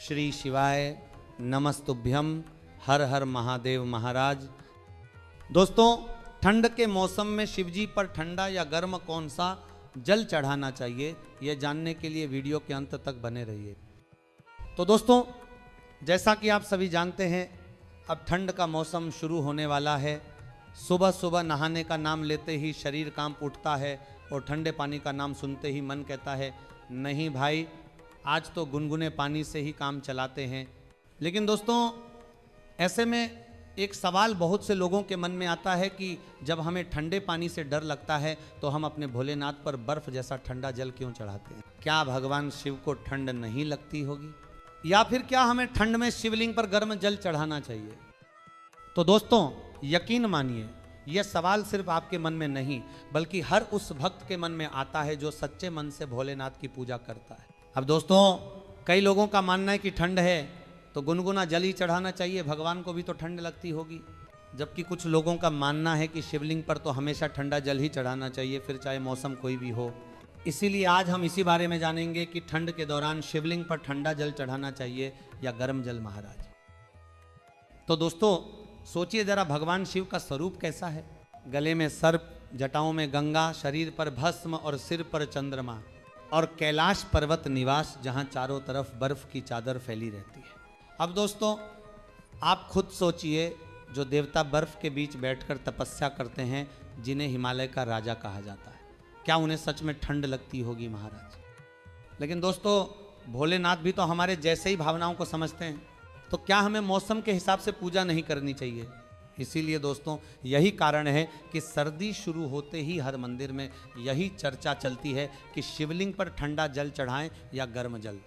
श्री शिवाय नमस्तुभ्यम। हर हर महादेव महाराज। दोस्तों, ठंड के मौसम में शिवजी पर ठंडा या गर्म कौन सा जल चढ़ाना चाहिए, यह जानने के लिए वीडियो के अंत तक बने रहिए। तो दोस्तों, जैसा कि आप सभी जानते हैं, अब ठंड का मौसम शुरू होने वाला है। सुबह सुबह नहाने का नाम लेते ही शरीर कांप उठता है और ठंडे पानी का नाम सुनते ही मन कहता है नहीं भाई, आज तो गुनगुने पानी से ही काम चलाते हैं। लेकिन दोस्तों, ऐसे में एक सवाल बहुत से लोगों के मन में आता है कि जब हमें ठंडे पानी से डर लगता है तो हम अपने भोलेनाथ पर बर्फ जैसा ठंडा जल क्यों चढ़ाते हैं? क्या भगवान शिव को ठंड नहीं लगती होगी, या फिर क्या हमें ठंड में शिवलिंग पर गर्म जल चढ़ाना चाहिए? तो दोस्तों, यकीन मानिए, यह सवाल सिर्फ आपके मन में नहीं बल्कि हर उस भक्त के मन में आता है जो सच्चे मन से भोलेनाथ की पूजा करता है। अब दोस्तों, कई लोगों का मानना है कि ठंड है तो गुनगुना जल ही चढ़ाना चाहिए, भगवान को भी तो ठंड लगती होगी। जबकि कुछ लोगों का मानना है कि शिवलिंग पर तो हमेशा ठंडा जल ही चढ़ाना चाहिए, फिर चाहे मौसम कोई भी हो। इसीलिए आज हम इसी बारे में जानेंगे कि ठंड के दौरान शिवलिंग पर ठंडा जल चढ़ाना चाहिए या गर्म जल महाराज। तो दोस्तों, सोचिए जरा, भगवान शिव का स्वरूप कैसा है। गले में सर्प, जटाओं में गंगा, शरीर पर भस्म और सिर पर चंद्रमा, और कैलाश पर्वत निवास जहां चारों तरफ बर्फ की चादर फैली रहती है। अब दोस्तों, आप खुद सोचिए, जो देवता बर्फ के बीच बैठकर तपस्या करते हैं, जिन्हें हिमालय का राजा कहा जाता है, क्या उन्हें सच में ठंड लगती होगी महाराज? लेकिन दोस्तों, भोलेनाथ भी तो हमारे जैसे ही भावनाओं को समझते हैं, तो क्या हमें मौसम के हिसाब से पूजा नहीं करनी चाहिए? इसीलिए दोस्तों, यही कारण है कि सर्दी शुरू होते ही हर मंदिर में यही चर्चा चलती है कि शिवलिंग पर ठंडा जल चढ़ाएं या गर्म जल।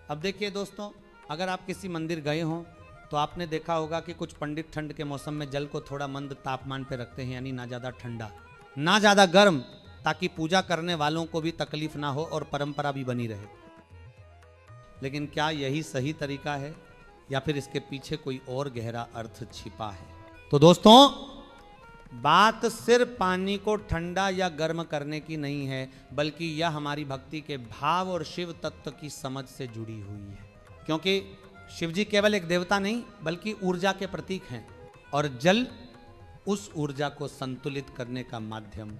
अब देखिए दोस्तों, अगर आप किसी मंदिर गए हों तो आपने देखा होगा कि कुछ पंडित ठंड के मौसम में जल को थोड़ा मंद तापमान पर रखते हैं, यानी ना ज़्यादा ठंडा ना ज़्यादा गर्म, ताकि पूजा करने वालों को भी तकलीफ ना हो और परंपरा भी बनी रहे। लेकिन क्या यही सही तरीका है या फिर इसके पीछे कोई और गहरा अर्थ छिपा है? तो दोस्तों, बात सिर्फ पानी को ठंडा या गर्म करने की नहीं है, बल्कि यह हमारी भक्ति के भाव और शिव तत्व की समझ से जुड़ी हुई है। क्योंकि शिवजी केवल एक देवता नहीं बल्कि ऊर्जा के प्रतीक हैं, और जल उस ऊर्जा को संतुलित करने का माध्यम।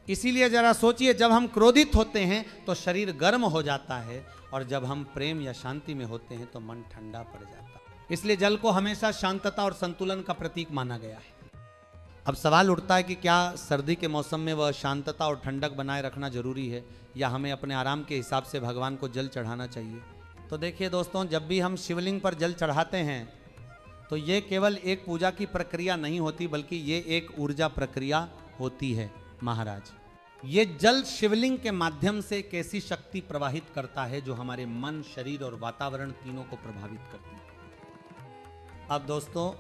इसीलिए जरा सोचिए, जब हम क्रोधित होते हैं तो शरीर गर्म हो जाता है, और जब हम प्रेम या शांति में होते हैं तो मन ठंडा पड़ जाता है। इसलिए जल को हमेशा शांतता और संतुलन का प्रतीक माना गया है। अब सवाल उठता है कि क्या सर्दी के मौसम में वह शांतता और ठंडक बनाए रखना जरूरी है, या हमें अपने आराम के हिसाब से भगवान को जल चढ़ाना चाहिए? तो देखिए दोस्तों, जब भी हम शिवलिंग पर जल चढ़ाते हैं तो ये केवल एक पूजा की प्रक्रिया नहीं होती, बल्कि ये एक ऊर्जा प्रक्रिया होती है महाराज। ये जल शिवलिंग के माध्यम से एक ऐसी शक्ति प्रवाहित करता है जो हमारे मन, शरीर और वातावरण तीनों को प्रभावित करती है। अब दोस्तों,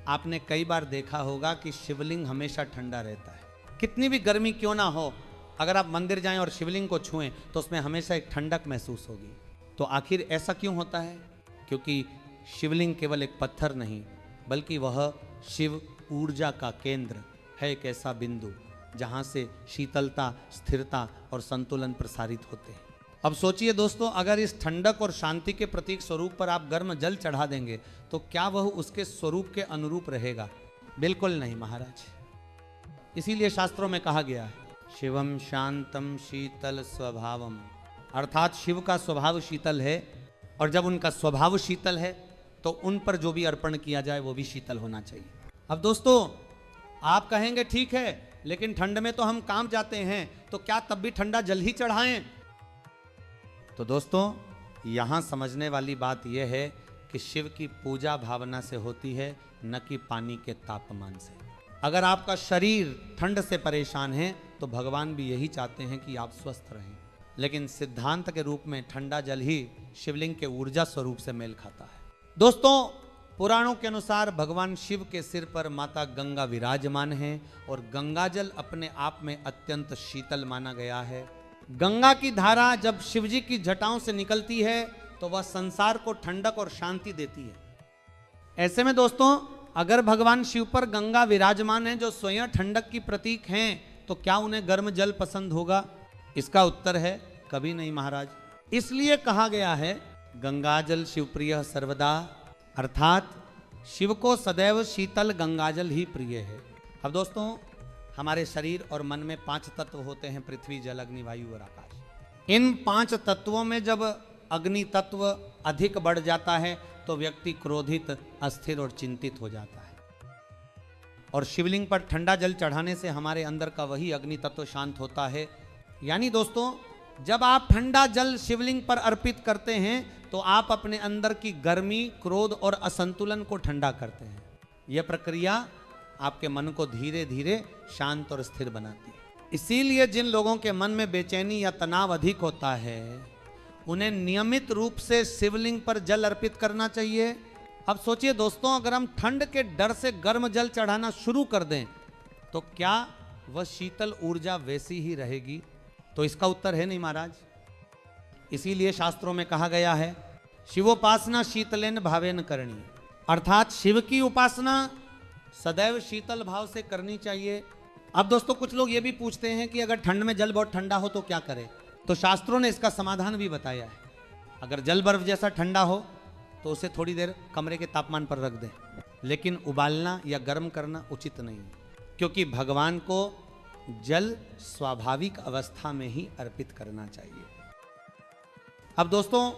आपने कई बार देखा होगा कि शिवलिंग हमेशा ठंडा रहता है। कितनी भी गर्मी क्यों ना हो, अगर आप मंदिर जाएं और शिवलिंग को छुएं तो उसमें हमेशा एक ठंडक महसूस होगी। तो आखिर ऐसा क्यों होता है? क्योंकि शिवलिंग केवल एक पत्थर नहीं, बल्कि वह शिव ऊर्जा का केंद्र है, एक ऐसा बिंदु जहां से शीतलता, स्थिरता और संतुलन प्रसारित होते हैं। अब सोचिए दोस्तों, अगर इस ठंडक और शांति के प्रतीक स्वरूप पर आप गर्म जल चढ़ा देंगे तो क्या वह उसके स्वरूप के अनुरूप रहेगा? बिल्कुल नहीं महाराज। इसीलिए शास्त्रों में कहा गया है, शिवम शांतम शीतल स्वभावम, अर्थात शिव का स्वभाव शीतल है, और जब उनका स्वभाव शीतल है तो उन पर जो भी अर्पण किया जाए वो भी शीतल होना चाहिए। अब दोस्तों, आप कहेंगे ठीक है, लेकिन ठंड में तो हम काम जाते हैं, तो क्या तब भी ठंडा जल ही चढ़ाएं? तो दोस्तों, यहाँ समझने वाली बात यह है कि शिव की पूजा भावना से होती है, न कि पानी के तापमान से। अगर आपका शरीर ठंड से परेशान है तो भगवान भी यही चाहते हैं कि आप स्वस्थ रहें। लेकिन सिद्धांत के रूप में ठंडा जल ही शिवलिंग के ऊर्जा स्वरूप से मेल खाता है। दोस्तों, पुराणों के अनुसार भगवान शिव के सिर पर माता गंगा विराजमान है, और गंगा जल अपने आप में अत्यंत शीतल माना गया है। गंगा की धारा जब शिवजी की जटाओं से निकलती है तो वह संसार को ठंडक और शांति देती है। ऐसे में दोस्तों, अगर भगवान शिव पर गंगा विराजमान है जो स्वयं ठंडक की प्रतीक हैं, तो क्या उन्हें गर्म जल पसंद होगा? इसका उत्तर है कभी नहीं महाराज। इसलिए कहा गया है गंगाजल शिवप्रिय सर्वदा, अर्थात शिव को सदैव शीतल गंगाजल ही प्रिय है। अब दोस्तों, हमारे शरीर और मन में 5 तत्व होते हैं, पृथ्वी, जल, अग्नि, वायु और आकाश। इन 5 तत्वों में जब अग्नि तत्व अधिक बढ़ जाता है तो व्यक्ति क्रोधित, अस्थिर और चिंतित हो जाता है। और शिवलिंग पर ठंडा जल चढ़ाने से हमारे अंदर का वही अग्नि तत्व शांत होता है। यानी दोस्तों, जब आप ठंडा जल शिवलिंग पर अर्पित करते हैं तो आप अपने अंदर की गर्मी, क्रोध और असंतुलन को ठंडा करते हैं। यह प्रक्रिया आपके मन को धीरे धीरे शांत और स्थिर बनाती है। इसीलिए जिन लोगों के मन में बेचैनी या तनाव अधिक होता है, उन्हें नियमित रूप से शिवलिंग पर जल अर्पित करना चाहिए। अब सोचिए दोस्तों, अगर हम ठंड के डर से गर्म जल चढ़ाना शुरू कर दें तो क्या वह शीतल ऊर्जा वैसी ही रहेगी? तो इसका उत्तर है नहीं महाराज। इसीलिए शास्त्रों में कहा गया है, शिवोपासना शीतलेन भावेन करनी, अर्थात शिव की उपासना सदैव शीतल भाव से करनी चाहिए। अब दोस्तों, कुछ लोग ये भी पूछते हैं कि अगर ठंड में जल बहुत ठंडा हो तो क्या करें? तो शास्त्रों ने इसका समाधान भी बताया है। अगर जल बर्फ जैसा ठंडा हो तो उसे थोड़ी देर कमरे के तापमान पर रख दें, लेकिन उबालना या गर्म करना उचित नहीं है, क्योंकि भगवान को जल स्वाभाविक अवस्था में ही अर्पित करना चाहिए। अब दोस्तों,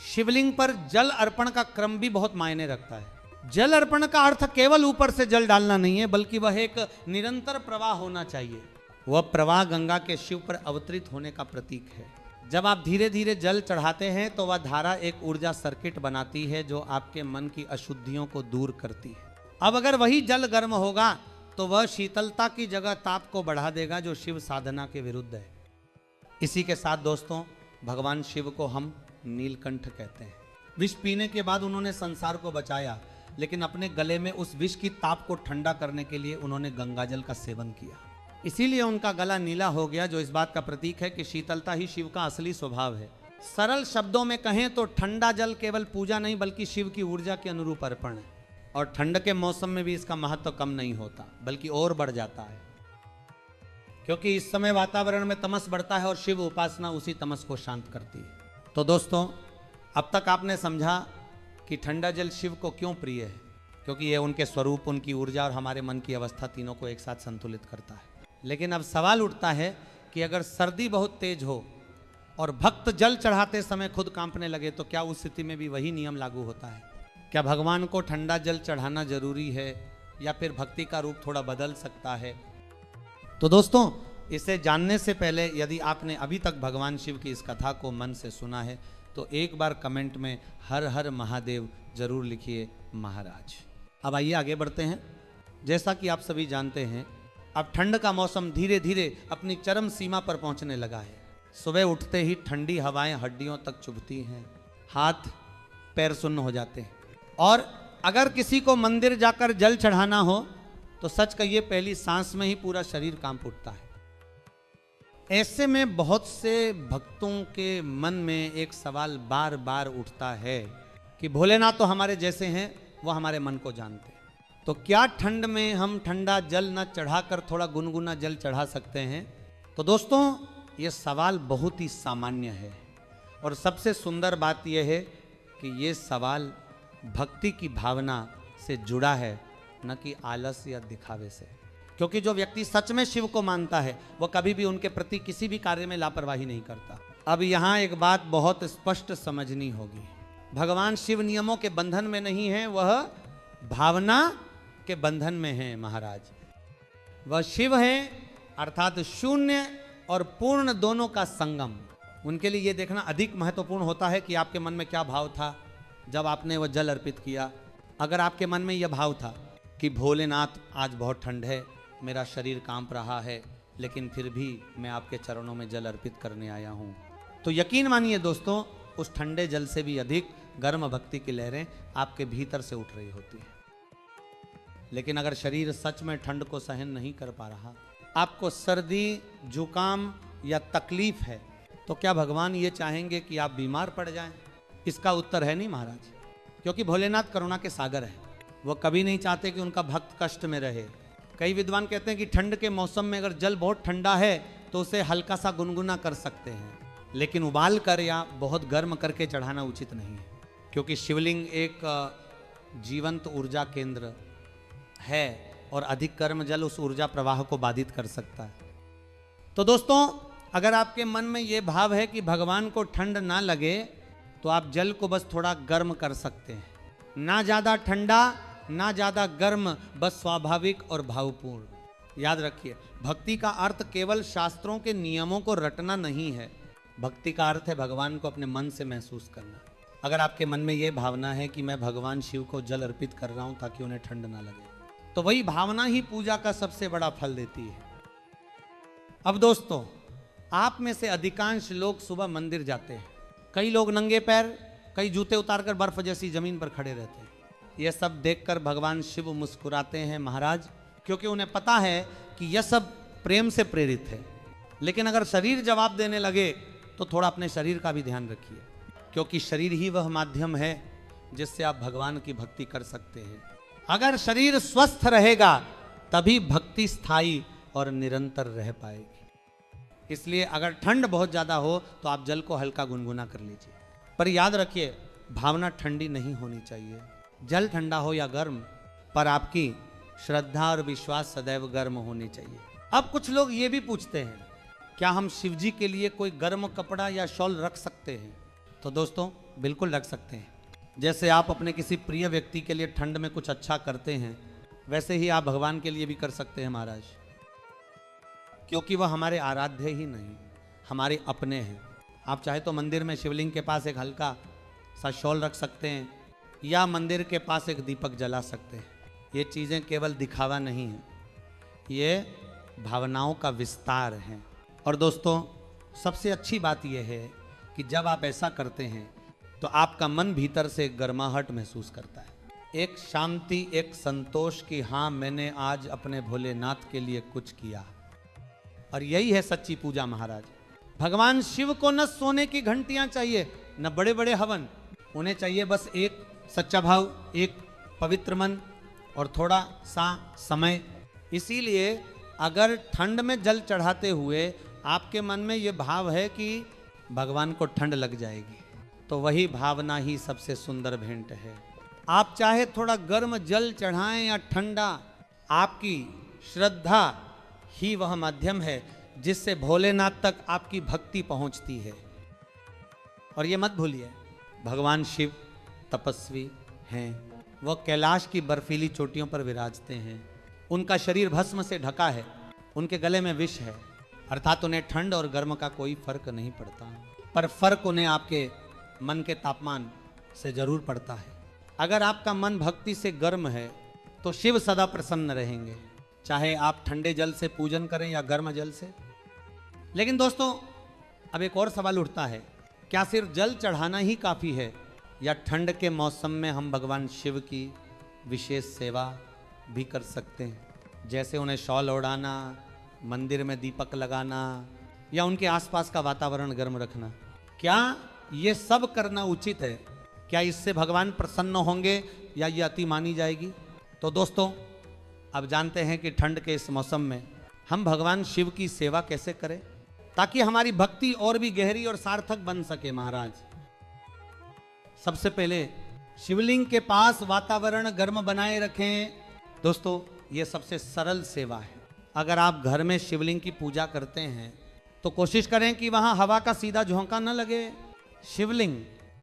शिवलिंग पर जल अर्पण का क्रम भी बहुत मायने रखता है। जल अर्पण का अर्थ केवल ऊपर से जल डालना नहीं है, बल्कि वह एक निरंतर प्रवाह होना चाहिए। वह प्रवाह गंगा के शिव पर अवतरित होने का प्रतीक है। जब आप धीरे धीरे जल चढ़ाते हैं तो वह धारा एक ऊर्जा सर्किट बनाती है जो आपके मन की अशुद्धियों को दूर करती है। अब अगर वही जल गर्म होगा तो वह शीतलता की जगह ताप को बढ़ा देगा, जो शिव साधना के विरुद्ध है। इसी के साथ दोस्तों, भगवान शिव को हम नीलकंठ कहते हैं। विष पीने के बाद उन्होंने संसार को बचाया, लेकिन अपने गले में उस विष की ताप को ठंडा करने के लिए उन्होंने गंगाजल का सेवन किया। इसीलिए उनका गला नीला हो गया, जो इस बात का प्रतीक है कि शीतलता ही शिव का असली स्वभाव है। सरल शब्दों में कहें तो ठंडा जल केवल पूजा नहीं, बल्कि शिव की ऊर्जा के अनुरूप अर्पण है। और ठंड के मौसम में भी इसका महत्व कम नहीं होता, बल्कि और बढ़ जाता है, क्योंकि इस समय वातावरण में तमस बढ़ता है और शिव उपासना उसी तमस को शांत करती है। तो दोस्तों, अब तक आपने समझा कि ठंडा जल शिव को क्यों प्रिय है, क्योंकि यह उनके स्वरूप, उनकी ऊर्जा और हमारे मन की अवस्था तीनों को एक साथ संतुलित करता है। लेकिन अब सवाल उठता है कि अगर सर्दी बहुत तेज हो और भक्त जल चढ़ाते समय खुद कांपने लगे तो क्या उस स्थिति में भी वही नियम लागू होता है? क्या भगवान को ठंडा जल चढ़ाना जरूरी है, या फिर भक्ति का रूप थोड़ा बदल सकता है? तो दोस्तों, इसे जानने से पहले यदि आपने अभी तक भगवान शिव की इस कथा को मन से सुना है तो एक बार कमेंट में हर हर महादेव जरूर लिखिए महाराज। अब आइए आगे बढ़ते हैं। जैसा कि आप सभी जानते हैं, अब ठंड का मौसम धीरे धीरे अपनी चरम सीमा पर पहुंचने लगा है। सुबह उठते ही ठंडी हवाएं हड्डियों तक चुभती हैं, हाथ पैर सुन्न हो जाते हैं, और अगर किसी को मंदिर जाकर जल चढ़ाना हो तो सच कहिए पहली सांस में ही पूरा शरीर कांप उठता है। ऐसे में बहुत से भक्तों के मन में एक सवाल बार बार उठता है कि भोलेनाथ तो हमारे जैसे हैं, वो हमारे मन को जानते हैं, तो क्या ठंड में हम ठंडा जल न चढ़ाकर थोड़ा गुनगुना जल चढ़ा सकते हैं? तो दोस्तों, ये सवाल बहुत ही सामान्य है, और सबसे सुंदर बात यह है कि ये सवाल भक्ति की भावना से जुड़ा है, न कि आलस या दिखावे से। क्योंकि जो व्यक्ति सच में शिव को मानता है वह कभी भी उनके प्रति किसी भी कार्य में लापरवाही नहीं करता। अब यहाँ एक बात बहुत स्पष्ट समझनी होगी, भगवान शिव नियमों के बंधन में नहीं है, वह भावना के बंधन में है महाराज। वह शिव है, अर्थात शून्य और पूर्ण दोनों का संगम। उनके लिए यह देखना अधिक महत्वपूर्ण होता है कि आपके मन में क्या भाव था जब आपने वह जल अर्पित किया। अगर आपके मन में यह भाव था कि भोलेनाथ आज बहुत ठंड है, मेरा शरीर कांप रहा है, लेकिन फिर भी मैं आपके चरणों में जल अर्पित करने आया हूँ, तो यकीन मानिए दोस्तों, उस ठंडे जल से भी अधिक गर्म भक्ति की लहरें आपके भीतर से उठ रही होती हैं। लेकिन अगर शरीर सच में ठंड को सहन नहीं कर पा रहा, आपको सर्दी, जुकाम या तकलीफ है, तो क्या भगवान ये चाहेंगे कि आप बीमार पड़ जाएं? इसका उत्तर है नहीं महाराज, क्योंकि भोलेनाथ करुणा के सागर है। वो कभी नहीं चाहते कि उनका भक्त कष्ट में रहे। कई विद्वान कहते हैं कि ठंड के मौसम में अगर जल बहुत ठंडा है तो उसे हल्का सा गुनगुना कर सकते हैं, लेकिन उबाल कर या बहुत गर्म करके चढ़ाना उचित नहीं है, क्योंकि शिवलिंग एक जीवंत ऊर्जा केंद्र है और अधिक गर्म जल उस ऊर्जा प्रवाह को बाधित कर सकता है। तो दोस्तों, अगर आपके मन में ये भाव है कि भगवान को ठंड ना लगे, तो आप जल को बस थोड़ा गर्म कर सकते हैं। ना ज़्यादा ठंडा ना ज़्यादा गर्म, बस स्वाभाविक और भावपूर्ण। याद रखिए, भक्ति का अर्थ केवल शास्त्रों के नियमों को रटना नहीं है। भक्ति का अर्थ है भगवान को अपने मन से महसूस करना। अगर आपके मन में ये भावना है कि मैं भगवान शिव को जल अर्पित कर रहा हूँ ताकि उन्हें ठंड ना लगे, तो वही भावना ही पूजा का सबसे बड़ा फल देती है। अब दोस्तों, आप में से अधिकांश लोग सुबह मंदिर जाते हैं। कई लोग नंगे पैर, कई जूते उतारकर बर्फ जैसी जमीन पर खड़े रहते हैं। यह सब देखकर भगवान शिव मुस्कुराते हैं महाराज, क्योंकि उन्हें पता है कि यह सब प्रेम से प्रेरित है। लेकिन अगर शरीर जवाब देने लगे तो थोड़ा अपने शरीर का भी ध्यान रखिए, क्योंकि शरीर ही वह माध्यम है जिससे आप भगवान की भक्ति कर सकते हैं। अगर शरीर स्वस्थ रहेगा तभी भक्ति स्थायी और निरंतर रह पाएगी। इसलिए अगर ठंड बहुत ज़्यादा हो तो आप जल को हल्का गुनगुना कर लीजिए, पर याद रखिए भावना ठंडी नहीं होनी चाहिए। जल ठंडा हो या गर्म, पर आपकी श्रद्धा और विश्वास सदैव गर्म होनी चाहिए। अब कुछ लोग ये भी पूछते हैं, क्या हम शिव जी के लिए कोई गर्म कपड़ा या शॉल रख सकते हैं? तो दोस्तों, बिल्कुल रख सकते हैं। जैसे आप अपने किसी प्रिय व्यक्ति के लिए ठंड में कुछ अच्छा करते हैं, वैसे ही आप भगवान के लिए भी कर सकते हैं महाराज, क्योंकि वह हमारे आराध्य ही नहीं, हमारे अपने हैं। आप चाहे तो मंदिर में शिवलिंग के पास एक हल्का सा शॉल रख सकते हैं, या मंदिर के पास एक दीपक जला सकते हैं। ये चीज़ें केवल दिखावा नहीं है, ये भावनाओं का विस्तार है। और दोस्तों, सबसे अच्छी बात यह है कि जब आप ऐसा करते हैं तो आपका मन भीतर से एक गर्माहट महसूस करता है, एक शांति, एक संतोष कि हाँ, मैंने आज अपने भोलेनाथ के लिए कुछ किया। और यही है सच्ची पूजा महाराज। भगवान शिव को न सोने की घंटियां चाहिए, न बड़े बड़े हवन, उन्हें चाहिए बस एक सच्चा भाव, एक पवित्र मन और थोड़ा सा समय। इसीलिए अगर ठंड में जल चढ़ाते हुए आपके मन में ये भाव है कि भगवान को ठंड लग जाएगी, तो वही भावना ही सबसे सुंदर भेंट है। आप चाहे थोड़ा गर्म जल चढ़ाएं या ठंडा, आपकी श्रद्धा ही वह माध्यम है जिससे भोलेनाथ तक आपकी भक्ति पहुंचती है। और ये मत भूलिए, भगवान शिव तपस्वी हैं। वह कैलाश की बर्फीली चोटियों पर विराजते हैं। उनका शरीर भस्म से ढका है, उनके गले में विष है, अर्थात उन्हें ठंड और गर्म का कोई फर्क नहीं पड़ता। पर फर्क उन्हें आपके मन के तापमान से जरूर पड़ता है। अगर आपका मन भक्ति से गर्म है तो शिव सदा प्रसन्न रहेंगे, चाहे आप ठंडे जल से पूजन करें या गर्म जल से। लेकिन दोस्तों, अब एक और सवाल उठता है, क्या सिर्फ जल चढ़ाना ही काफ़ी है, या ठंड के मौसम में हम भगवान शिव की विशेष सेवा भी कर सकते हैं, जैसे उन्हें शॉल ओढ़ाना, मंदिर में दीपक लगाना या उनके आसपास का वातावरण गर्म रखना? क्या ये सब करना उचित है? क्या इससे भगवान प्रसन्न होंगे या ये अति मानी जाएगी? तो दोस्तों, अब जानते हैं कि ठंड के इस मौसम में हम भगवान शिव की सेवा कैसे करें ताकि हमारी भक्ति और भी गहरी और सार्थक बन सके महाराज। सबसे पहले शिवलिंग के पास वातावरण गर्म बनाए रखें। दोस्तों, ये सबसे सरल सेवा है। अगर आप घर में शिवलिंग की पूजा करते हैं तो कोशिश करें कि वहां हवा का सीधा झोंका न लगे। शिवलिंग